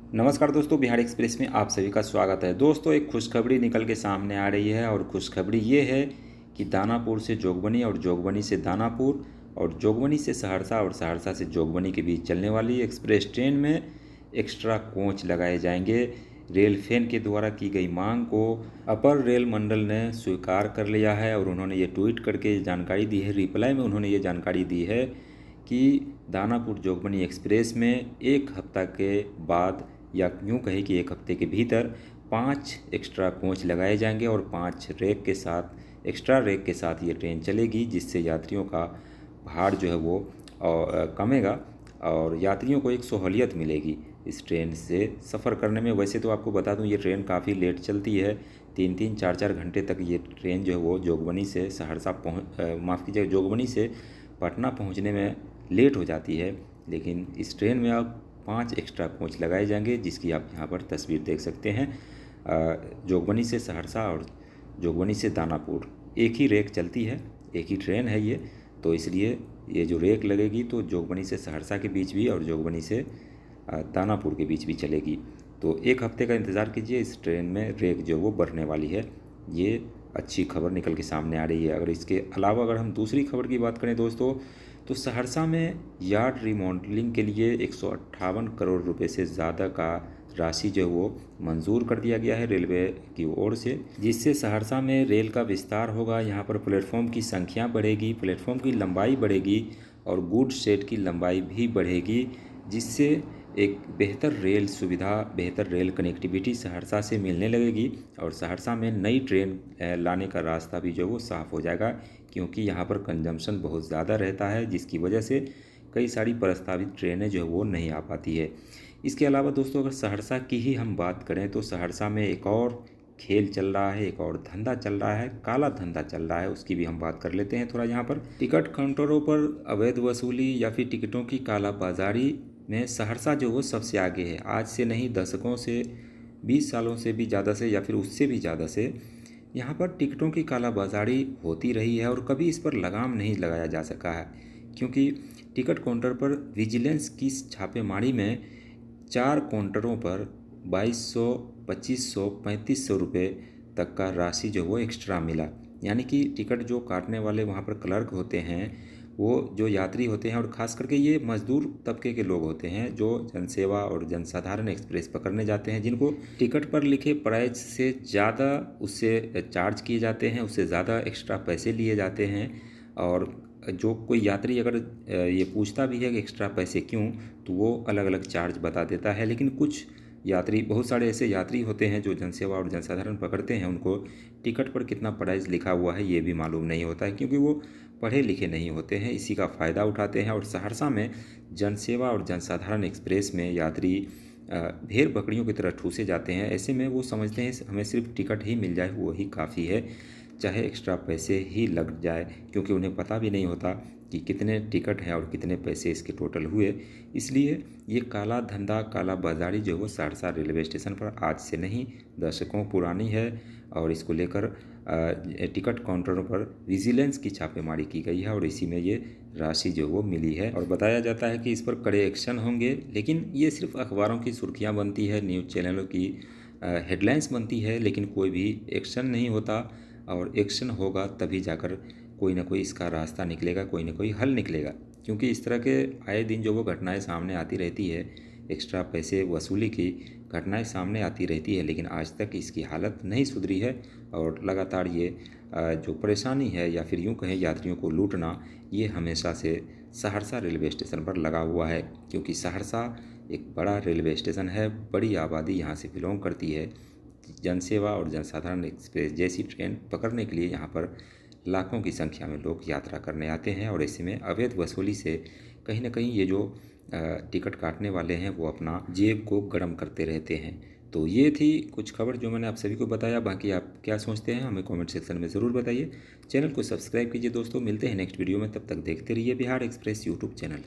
नमस्कार दोस्तों, बिहार एक्सप्रेस में आप सभी का स्वागत है। दोस्तों, एक खुशखबरी निकल के सामने आ रही है और खुशखबरी ये है कि दानापुर से जोगबनी और जोगबनी से दानापुर और जोगबनी से सहरसा और सहरसा से जोगबनी के बीच चलने वाली एक्सप्रेस ट्रेन में एक्स्ट्रा कोच लगाए जाएंगे। रेल फेन के द्वारा की गई मांग को अपर रेल मंडल ने स्वीकार कर लिया है और उन्होंने ये ट्वीट करके जानकारी दी है। रिप्लाई में उन्होंने ये जानकारी दी है कि दानापुर जोगबनी एक्सप्रेस में एक हफ्ता के बाद या यूँ कहें कि एक हफ्ते के भीतर 5 एक्स्ट्रा कोच लगाए जाएंगे और 5 रैक के साथ एक्स्ट्रा रैक के साथ ये ट्रेन चलेगी, जिससे यात्रियों का भार जो है वो कमेगा और यात्रियों को एक सहूलियत मिलेगी इस ट्रेन से सफ़र करने में। वैसे तो आपको बता दूं, ये ट्रेन काफ़ी लेट चलती है, 3-3 4-4 घंटे तक ये ट्रेन जो है वो जोगबनी से सहरसा माफ़ कीजिएगा, जोगबनी से पटना पहुंचने में लेट हो जाती है। लेकिन इस ट्रेन में अब 5 एक्स्ट्रा कोच लगाए जाएंगे, जिसकी आप यहाँ पर तस्वीर देख सकते हैं। जोगबनी से सहरसा और जोगबनी से दानापुर एक ही रेक चलती है, एक ही ट्रेन है ये, तो इसलिए ये जो रेक लगेगी तो जोगबनी से सहरसा के बीच भी और जोगबनी से दानापुर के बीच भी चलेगी। तो एक हफ्ते का इंतज़ार कीजिए, इस ट्रेन में रेक जो वो बढ़ने वाली है। ये अच्छी खबर निकल के सामने आ रही है। अगर इसके अलावा अगर हम दूसरी खबर की बात करें दोस्तों, तो सहरसा में यार्ड रिमॉडलिंग के लिए 158 करोड़ रुपए से ज़्यादा का राशि जो है वो मंजूर कर दिया गया है रेलवे की ओर से, जिससे सहरसा में रेल का विस्तार होगा। यहाँ पर प्लेटफॉर्म की संख्या बढ़ेगी, प्लेटफॉर्म की लंबाई बढ़ेगी और गुड्स शेड की लंबाई भी बढ़ेगी, जिससे एक बेहतर रेल सुविधा, बेहतर रेल कनेक्टिविटी सहरसा से मिलने लगेगी और सहरसा में नई ट्रेन लाने का रास्ता भी जो वो साफ़ हो जाएगा, क्योंकि यहाँ पर कंजम्पशन बहुत ज़्यादा रहता है, जिसकी वजह से कई सारी प्रस्तावित ट्रेनें जो है वो नहीं आ पाती है। इसके अलावा दोस्तों, अगर सहरसा की ही हम बात करें तो सहरसा में एक और खेल चल रहा है, एक और धंधा चल रहा है, काला धंधा चल रहा है, उसकी भी हम बात कर लेते हैं थोड़ा। यहाँ पर टिकट काउंटरों पर अवैध वसूली या फिर टिकटों की कालाबाजारी में सहरसा जो वो सबसे आगे है। आज से नहीं, दशकों से, 20 सालों से भी ज़्यादा से या फिर उससे भी ज़्यादा से यहाँ पर टिकटों की कालाबाजारी होती रही है और कभी इस पर लगाम नहीं लगाया जा सका है, क्योंकि टिकट काउंटर पर विजिलेंस की छापेमारी में 4 काउंटरों पर 2200, 2500, 3500 रुपये तक का राशि जो वो एक्स्ट्रा मिला। यानी कि टिकट जो काटने वाले वहाँ पर क्लर्क होते हैं, वो जो यात्री होते हैं और ख़ास करके ये मजदूर तबके के लोग होते हैं जो जनसेवा और जनसाधारण एक्सप्रेस पकड़ने जाते हैं, जिनको टिकट पर लिखे प्राइस से ज़्यादा उससे चार्ज किए जाते हैं, उससे ज़्यादा एक्स्ट्रा पैसे लिए जाते हैं। और जो कोई यात्री अगर ये पूछता भी है कि एक्स्ट्रा पैसे क्यों, तो वो अलग अलग चार्ज बता देता है। लेकिन कुछ यात्री, बहुत सारे ऐसे यात्री होते हैं जो जनसेवा और जनसाधारण पकड़ते हैं, उनको टिकट पर कितना प्राइस लिखा हुआ है ये भी मालूम नहीं होता है, क्योंकि वो पढ़े लिखे नहीं होते हैं। इसी का फ़ायदा उठाते हैं और सहरसा में जनसेवा और जनसाधारण एक्सप्रेस में यात्री भेड़ बकरियों की तरह ठूसे जाते हैं। ऐसे में वो समझते हैं हमें सिर्फ टिकट ही मिल जाए वो ही काफ़ी है, चाहे एक्स्ट्रा पैसे ही लग जाए, क्योंकि उन्हें पता भी नहीं होता कि कितने टिकट हैं और कितने पैसे इसके टोटल हुए। इसलिए ये काला धंधा, काला बाजारी जो है वो सहरसा रेलवे स्टेशन पर आज से नहीं, दशकों पुरानी है और इसको लेकर टिकट काउंटरों पर विजिलेंस की छापेमारी की गई है और इसी में ये राशि जो वो मिली है और बताया जाता है कि इस पर कड़े एक्शन होंगे। लेकिन ये सिर्फ अखबारों की सुर्खियाँ बनती है, न्यूज़ चैनलों की हेडलाइंस बनती है, लेकिन कोई भी एक्शन नहीं होता। और एक्शन होगा तभी जाकर कोई ना कोई इसका रास्ता निकलेगा, कोई ना कोई हल निकलेगा, क्योंकि इस तरह के आए दिन जो वो घटनाएं सामने आती रहती है, एक्स्ट्रा पैसे वसूली की घटनाएं सामने आती रहती है, लेकिन आज तक इसकी हालत नहीं सुधरी है और लगातार ये जो परेशानी है या फिर यूँ कहें यात्रियों को लूटना, ये हमेशा से सहरसा रेलवे स्टेशन पर लगा हुआ है, क्योंकि सहरसा एक बड़ा रेलवे स्टेशन है, बड़ी आबादी यहाँ से बिलोंग करती है। जनसेवा और जनसाधारण एक्सप्रेस जैसी ट्रेन पकड़ने के लिए यहाँ पर लाखों की संख्या में लोग यात्रा करने आते हैं और ऐसे में अवैध वसूली से कहीं ना कहीं ये जो टिकट काटने वाले हैं वो अपना जेब को गर्म करते रहते हैं। तो ये थी कुछ खबर जो मैंने आप सभी को बताया। बाकी आप क्या सोचते हैं हमें कमेंट सेक्शन में ज़रूर बताइए। चैनल को सब्सक्राइब कीजिए दोस्तों। मिलते हैं नेक्स्ट वीडियो में, तब तक देखते रहिए बिहार एक्सप्रेस यूट्यूब चैनल।